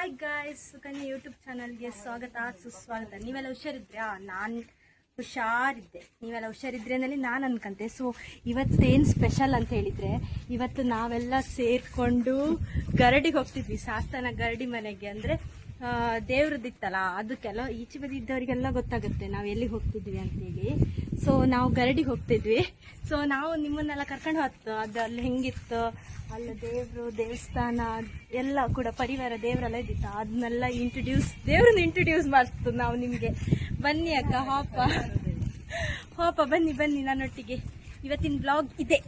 Hi guys, Sukanya YouTube ಚಾನಲ್ಗೆ ಸ್ವಾಗತ ಸುಸ್ವಾಗತ. ನೀವೆಲ್ಲ ಹುಷಾರಿದ್ರಾ? ನಾನು ಹುಷಾರಿದ್ದೆ. ನೀವೆಲ್ಲ ಹುಷಾರಿದ್ರೆ ಅನ್ನಲ್ಲಿ ನಾನು ಅನ್ಕಂತೆ. ಸೊ ಇವತ್ತೇನು ಸ್ಪೆಷಲ್ ಅಂತ ಹೇಳಿದರೆ, ಇವತ್ತು ನಾವೆಲ್ಲ ಸೇರಿಕೊಂಡು ಗರಡಿಗೆ ಹೋಗ್ತಿದ್ವಿ. ಶಾಸ್ತಾನ ಗರಡಿ ಮನೆಗೆ. ಅಂದರೆ ದೇವ್ರದ್ದಿತ್ತಲ್ಲ, ಅದಕ್ಕೆಲ್ಲ ಈಚೆ ಬದಿ ಇದ್ದವರಿಗೆಲ್ಲ ಗೊತ್ತಾಗುತ್ತೆ ನಾವು ಎಲ್ಲಿಗೆ ಹೋಗ್ತಿದ್ವಿ ಅಂತೇಳಿ. ಸೊ ನಾವು ಗರಡಿಗೆ ಹೋಗ್ತಿದ್ವಿ. ಸೊ ನಾವು ನಿಮ್ಮನ್ನೆಲ್ಲ ಕರ್ಕೊಂಡು ಹೋಗ್ತು. ಅದು ಅಲ್ಲಿ ಹೆಂಗಿತ್ತು, ಅಲ್ಲಿ ದೇವಸ್ಥಾನ ಎಲ್ಲ ಕೂಡ ಪರಿವಾರ ದೇವರೆಲ್ಲ ಇದ್ದಿತ್ತು. ಅದನ್ನೆಲ್ಲ ದೇವ್ರನ್ನ ಇಂಟ್ರೊಡ್ಯೂಸ್ ಮಾಡಿಸ್ತು ನಾವು ನಿಮಗೆ. ಬನ್ನಿ ಅಕ್ಕ, ಹೋಪ ಬನ್ನಿ ನನ್ನೊಟ್ಟಿಗೆ. ಇವತ್ತಿನ ಬ್ಲಾಗ್ ಇದೆ,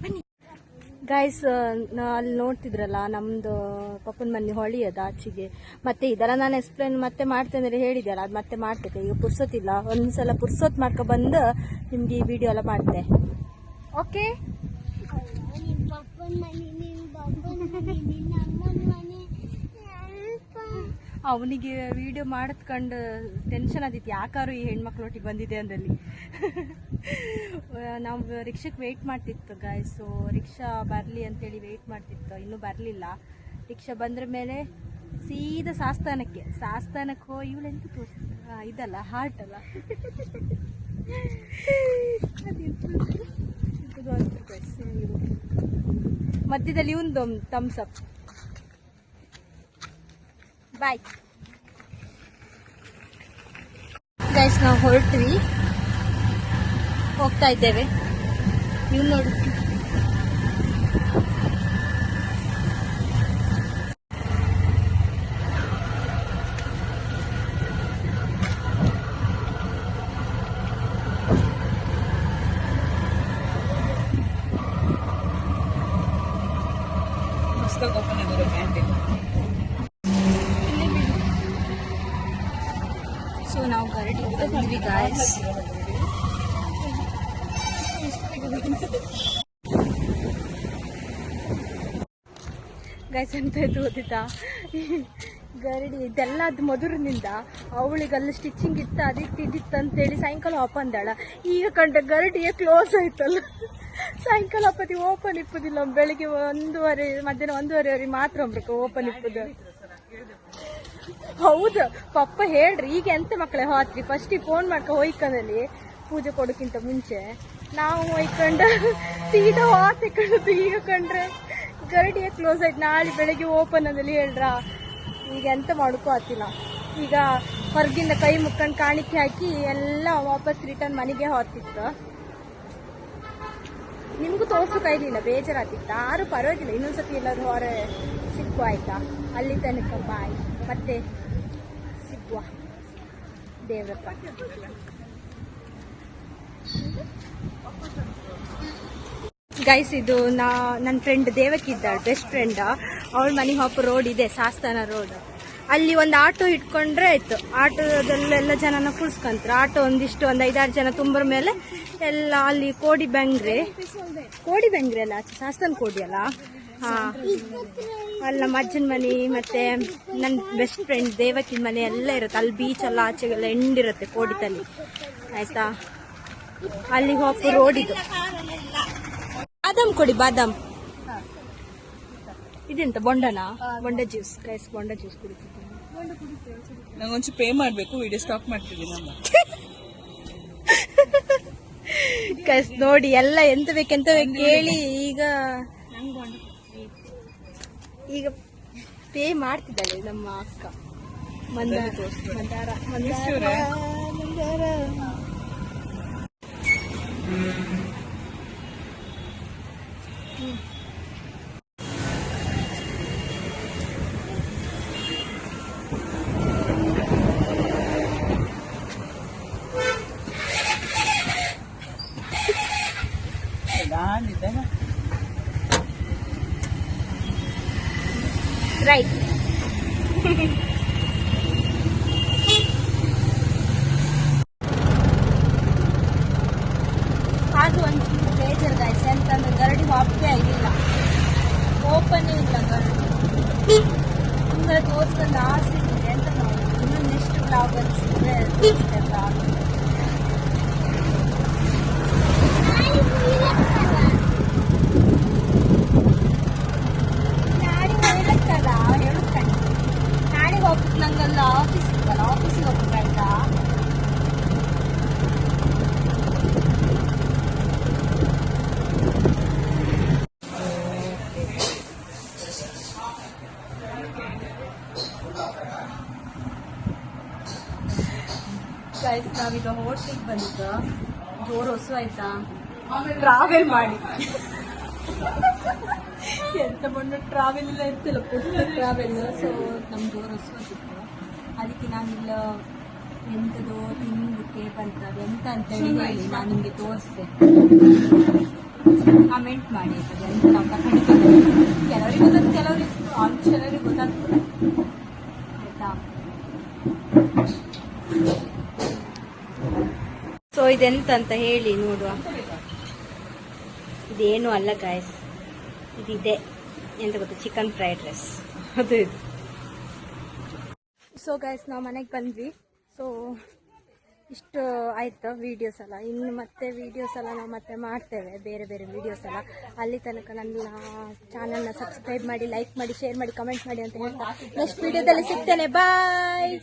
ಬನ್ನಿ ಗೈಸ್. ಅಲ್ಲಿ ನೋಡ್ತಿದ್ರಲ್ಲ, ನಮ್ದು ಪಪ್ಪನ ಮನೆ ಹೊಳಿ ಅದು ಆಚೆಗೆ. ಮತ್ತೆ ಇದೆಲ್ಲ ನಾನು ಎಕ್ಸ್ಪ್ಲೇನ್ ಮತ್ತೆ ಮಾಡ್ತೇನೆ ಅಂದರೆ ಹೇಳಿದ್ಯಲ್ಲ, ಅದು ಮತ್ತೆ ಮಾಡ್ತೇನೆ. ಈಗ ಪುರ್ಸೊತ್ತಿಲ್ಲ, ಒಂದ್ಸಲ ಪುರ್ಸೊತ್ ಮಾಡ್ಕೊ ಬಂದು ನಿಮ್ಗೆ ಈ ವಿಡಿಯೋ ಎಲ್ಲ ಮಾಡ್ತೆ. ಓಕೆ, ಅವನಿಗೆ ವಿಡಿಯೋ ಮಾಡಿದ್ಕೊಂಡು ಟೆನ್ಷನ್ ಆದಿತ್ತು, ಯಾಕಾರು ಈ ಹೆಣ್ಮಕ್ಳೊಟ್ಟಿಗೆ ಬಂದಿದೆ ಅಂದಲ್ಲಿ. ನಾವು ರಿಕ್ಷಕ್ಕೆ ವೆಯ್ಟ್ ಮಾಡ್ತಿತ್ತು ಗಾಯ್ಸ್. ಸೊ ರಿಕ್ಷಾ ಬರಲಿ ಅಂತೇಳಿ ವೆಯ್ಟ್ ಮಾಡ್ತಿತ್ತು, ಇನ್ನೂ ಬರಲಿಲ್ಲ. ರಿಕ್ಷಾ ಬಂದ್ರ ಮೇಲೆ ಸೀದಾ ಶಾಸ್ತಾನಕ್ಕೆ ಹೋಗಿ ಇವಳೆಂತ ತೋರಿಸ್ತಾರೆ, ಇದಲ್ಲ ಹಾರ್ಟ್ ಅಲ್ಲ, ಮಧ್ಯದಲ್ಲಿ ಒಂದು ಥಮ್ಸ್ ಅಪ್. ಬಾಯ್ ಗೈಸ್, ನಾವು ಹೊರಟ್ವಿ, ಹೋಗ್ತಾ ಇದ್ದೇವೆ. ನೀವು ನೋಡಿ, ಸೊ ನಾವು ಗರಡಿ ಬಂದ್ವಿ ಗಾಯ್ಸ್. ಗೈಸ್ ಅಂತ ಓದಿತಾ, ಗರಡಿ ಇದೆಲ್ಲ ಅದು ಮಧುರನಿಂದ ಅವಳಿಗಲ್ಲಿ ಸ್ಟಿಚಿಂಗ್ ಇತ್ತು, ಅದಿತ್ತು ಅಂತೇಳಿ ಸಾಯಂಕಾಲ ಓಪನ್ ಅಂದಾಳ. ಈಗ ಕಂಡ ಗರಡಿಯೇ ಕ್ಲೋಸ್ ಆಯ್ತಲ್ಲ, ಸಾಯಂಕಾಲ ಅಪ್ಪತಿ ಓಪನ್ ಇಪ್ಪುದಿಲ್ಲ. ಬೆಳಿಗ್ಗೆ 1:30 ಮಧ್ಯಾಹ್ನ 1:30 ಮಾತ್ರ ಓಪನ್ ಇಪ್ಪುದು. ಹೌದು ಪಪ್ಪ ಹೇಳ್ರಿ, ಈಗ ಎಂತ ಮಕ್ಕಳೇ ಹೋತ್ರಿ, ಫಸ್ಟಿಗೆ ಫೋನ್ ಮಾಡ್ಕೊ ಹೋಯ್ಕಂದಲ್ಲಿ ಪೂಜೆ ಕೊಡೋಕ್ಕಿಂತ ಮುಂಚೆ ನಾವು ಹೋಯ್ಕೊಂಡು ಸೀದಾ ಹೋಗ್ಕೊಂಡು. ಈಗ ಕಂಡ್ರೆ ಗರಡಿಯೇ ಕ್ಲೋಸ್ ಆಯ್ತು, ನಾಳೆ ಬೆಳಗ್ಗೆ ಓಪನ್ ಅಂದಲ್ಲಿ ಹೇಳ್ರ. ಈಗ ಎಂತ ಮಾಡೋಕ್ಕೂ ಆತಿಲ್ಲ. ಈಗ ಹೊರಗಿಂದ ಕೈ ಮುಕ್ಕೊಂಡು ಕಾಣಿಕೆ ಹಾಕಿ ಎಲ್ಲ ವಾಪಸ್ ರಿಟರ್ನ್ ಮನೆಗೆ ಹೋಗ್ತಿತ್ತು. ನಿಮಗೂ ತೋರ್ಸೋಕೆ ಕೈಲಿಲ್ಲ, ಬೇಜಾರಾಗ್ತಿತ್ತು. ಯಾರು ಪರವಾಗಿಲ್ಲ, ಇನ್ನೊಂದ್ಸತಿ ಎಲ್ಲರೂ ಹೊರ ಸಿಕ್ಕುವ ಆಯ್ತಾ. ಅಲ್ಲಿ ತನಕ ಬಾಯ್, ಮತ್ತೆ ಸಿಗುವ ದೇವ್ರಪ್ಪ. ಗೈಸ್, ಇದು ನನ್ನ ಫ್ರೆಂಡ್ ದೇವಕಿ ಇದ್ದಾಳೆ, ಬೆಸ್ಟ್ ಫ್ರೆಂಡ್. ಅವಳ ಮನೆ ಹಾಪ ರೋಡ್ ಇದೆ, ಶಾಸ್ತಾನ ರೋಡ್. ಅಲ್ಲಿ ಒಂದು ಆಟೋ ಇಟ್ಕೊಂಡ್ರೆ ಆಯ್ತು. ಆಟೋದಲ್ಲೆಲ್ಲ ಜನನ ಕುಳ್ಸ್ಕೊಂತಾರೆ. ಆಟೋ ಒಂದು 5-6 ಜನ ತುಂಬರ ಮೇಲೆ ಎಲ್ಲ ಅಲ್ಲಿ ಕೋಡಿ ಬೆಂಗ್ರೆ ಅಲ್ಲ, ಶಾಸ್ತಾನ ಕೋಡಿ ಅಲ್ಲ. ಅಲ್ಲಿ ನಮ್ಮ ಅಜ್ಜನ ಮನೆ ಮತ್ತೆ ನನ್ನ ಬೆಸ್ಟ್ ಫ್ರೆಂಡ್ ದೇವಕಿನ ಮನೆ ಎಲ್ಲ ಇರುತ್ತೆ. ಅಲ್ಲಿ ಬೀಚ್ ಎಲ್ಲ ಆಚೆಗೆಲ್ಲ ಎಂಡಿರುತ್ತೆ ಕೋಡಿತಲ್ಲಿ, ಆಯ್ತಾ. ಅಲ್ಲಿ ಹೋಗೋ ರೋಡ್ ಇದು. ಬಾದಾಮ್ ಕೊಡಿ, ಬಾದಾಮ್. ಇದೆಂತ ಬೊಂಡನಾ? ಬೊಂಡ ಜ್ಯೂಸ್ ಗೈಸ್, ಬೊಂಡ ಜ್ಯೂಸ್ ಕುಡಿತಿದ್ದೀನಿ. ನಂಗೊಂಚು ಪೇ ಮಾಡಬೇಕು, ವಿಡಿಯೋ ಸ್ಟಾಪ್ ಮಾಡ್ತಿದ್ದೀನಿ. ಗೈಸ್ ನೋಡಿ, ಎಲ್ಲ ಎಂತ ಬೇಕೆಂತ ಕೇಳಿ ಈಗ ಪೇ ಮಾಡ್ತಿದ್ದಾಳೆ ನಮ್ಮ ಅಕ್ಕ ಮಂದಾರ. ರೈಟ್. ಅದು ಒಂಚೂರು ಬೇಜಾರು ಗಾಯ್ಸ್, ಅಂತಂದ್ರೆ ಗರಡಿ ಹಾಪ್ಗೆ ಆಗಿಲ್ಲ, ಓಪನ್ ಇಲ್ಲ ಗರಡಿ. ನಿಮ್ಗೆ ತೋರಿಸ್ಕೊಂಡು ಆಸೆ ಇದೆ ಅಂತ ನೋಡಿ. ಇನ್ನು ನೆಕ್ಸ್ಟ್ ಬ್ಲಾಗ್ ಅನ್ಸಿದ್ರೆ ತೋರಿಸ್ತೇವೆ. ಆಫೀಸ್ ಇತ್ತಲ್ಲ, ಆಫೀಸಿಗೆ ಹೋಗ್ಬೇಕಾಯ್ತಾ? ಗೈಸ್ ನಾವೀಗ ಹೋಟ್ಲಿಗೆ ಬಂದಿದ್ದು, ಜೋರು ಹೊಸು ಆಯ್ತಾ, ಟ್ರಾವೆಲ್ ಮಾಡಿ ಎಂತ ಬಂದು ಟ್ರಾವೆಲ್ ಎಲ್ಲ ಇರ್ತಿಲ್ಲ, ಟ್ರಾವೆಲ್. ಸೊ ನಮ್ಮ ಜೋರು ಹೊಸು ಆಗಿತ್ತು, ಅದಕ್ಕೆ ನಾನಿಲ್ಲ ಎಂಥದ್ದು ತಿನ್ನಲಿಕ್ಕೆ ಬಂತ ಎಂತ ಅಂತೇಳಿ ಹೇಳಿ ನಾನು ನಿಮಗೆ ತೋರಿಸ್ದೆ. ಕಮೆಂಟ್ ಮಾಡಿ ಅದು ಎಂತ ನಾವು ತಗೊಂಡಿದ್ದೇವೆ. ಕೆಲವರಿಗೆ ಗೊತ್ತಾಗ್ತದೆ, ಕೆಲವರಿಗೆ ಗೊತ್ತಾಗ್ತದೆ ಆಯ್ತಾ. ಸೊ ಇದೆಂತ ಅಂತ ಹೇಳಿ ನೋಡುವ. ಇದೇನು ಅಲ್ಲ ಗಾಯ್ಸ್, ಇದಿದೆ ಎಂತ ಗೊತ್ತಾ, ಚಿಕನ್ ಫ್ರೈಡ್ ರೈಸ್ ಅದು ಇದು. ಸೊ ಗಾಯ್ಸ್ ನಾವು ಮನೆಗೆ ಬಂದ್ವಿ. ಸೊ ಇಷ್ಟು ಆಯ್ತು ವೀಡಿಯೋಸ್ ಎಲ್ಲ. ಇನ್ನು ಮತ್ತೆ ವೀಡಿಯೋಸ್ ಎಲ್ಲ ನಾವು ಮತ್ತೆ ಮಾಡ್ತೇವೆ, ಬೇರೆ ಬೇರೆ ವೀಡಿಯೋಸ್ ಎಲ್ಲ. ಅಲ್ಲಿ ತನಕ ನನ್ನ ಚಾನಲ್ನ ಸಬ್ಸ್ಕ್ರೈಬ್ ಮಾಡಿ, ಲೈಕ್ ಮಾಡಿ, ಶೇರ್ ಮಾಡಿ, ಕಮೆಂಟ್ ಮಾಡಿ ಅಂತ ಹೇಳ್ತಾ ನೆಕ್ಸ್ಟ್ ವೀಡಿಯೋದಲ್ಲಿ ಸಿಗ್ತೇನೆ. ಬಾಯ್.